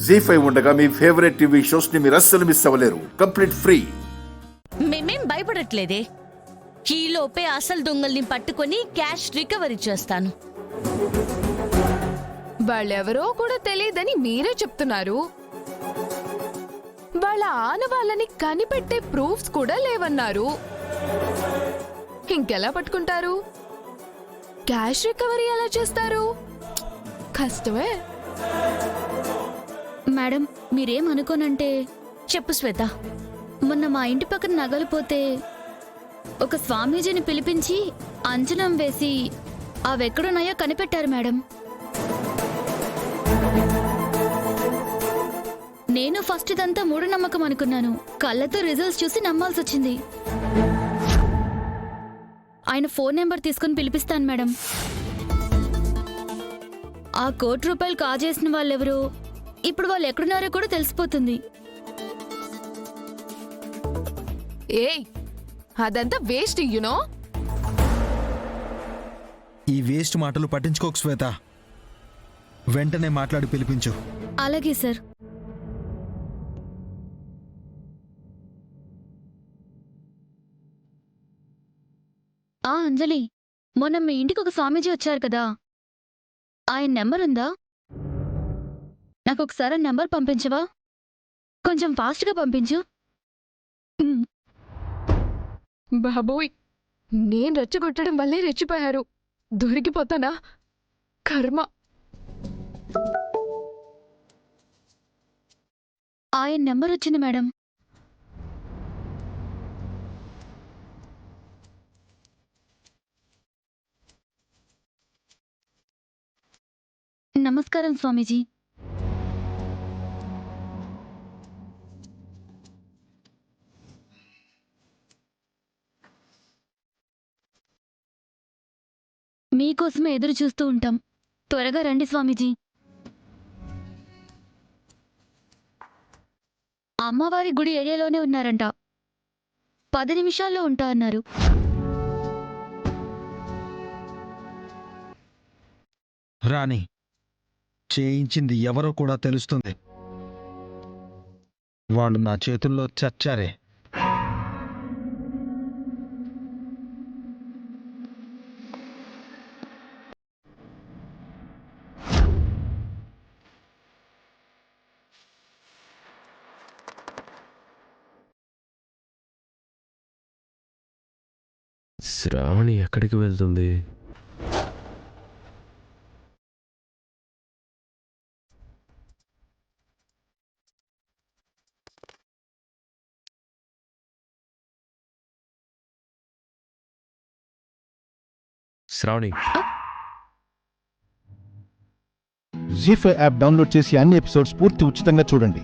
జీ5 ఉండగా మీ favourite TV shows ని మీరు అస్సలు మిస్ అవ్వలేరు. Complete free. మేమేం భయపడట్లేదే. ఈలోపే అసలు దొంగల్ని పట్టుకొని క్యాష్ రికవరీ చేస్తాను. వాళ్ళెవరో కూడా తెలియదని మీరే చెప్తున్నారు. వాళ్ళ ఆనవాళ్ళని కనిపెట్టే ప్రూఫ్స్ కూడా లేవన్నారు. ఇంకెలా పట్టుకుంటారు? క్యాష్ రికవరీ ఎలా చేస్తారు? కష్టమే. మేడం, మీరేమనుకోనంటే చెప్పు శ్వేత. మొన్న మా ఇంటి పక్కన నగలు పోతే ఒక స్వామీజీని పిలిపించి అంచనం వేసి అవెక్కడున్నాయో కనిపెట్టారు మేడం. నేను ఫస్ట్ ఇదంతా మూఢనమ్మకం అనుకున్నాను. కళ్ళతో రిజల్ట్స్ చూసి నమ్మాల్సి వచ్చింది. ఆయన ఫోన్ నెంబర్ తీసుకుని పిలిపిస్తాను మేడం. ఆ ₹1,00,00,000 కాజేసిన వాళ్ళెవరో, ఇప్పుడు వాళ్ళు ఎక్కడున్నారో కూడా తెలిసిపోతుంది. ఏయ్, అదంతా వేస్ట్ యునో. ఈ వేస్ట్ మాటలు పట్టించుకోకు శ్వేత. వెంటనే మాట్లాడి పిలిపించు. అలాగే సార్. అంజలి, మొన్న మీ ఇంటికి ఒక స్వామీజీ వచ్చారు కదా, ఆయన నెంబర్ ఉందా? నాకు ఒకసారి నెంబర్ పంపించవా? కొంచెం ఫాస్ట్గా పంపించు. బాబోయ్, నేను రెచ్చగొట్టడం వల్లే రెచ్చిపోయారు. దొరికిపోతానా? కర్మ. ఆయన నెంబర్ వచ్చింది మేడం. నమస్కారం స్వామీజీ. మీకోసమే ఎదురు చూస్తూ ఉంటాం. త్వరగా రండి స్వామీజీ. అమ్మవారి గుడి ఏరియాలోనే ఉన్నారంట. 10 నిమిషాల్లో ఉంటా అన్నారు. రాణి, చేయించింది ఎవరో కూడా తెలుస్తుంది. వాళ్ళు నా చేతుల్లో చచ్చారే. శ్రావణి ఎక్కడికి వెళ్తుంది? శ్రావణి, జీ5 యాప్ డౌన్లోడ్ చేసి అన్ని ఎపిసోడ్స్ పూర్తి ఉచితంగా చూడండి.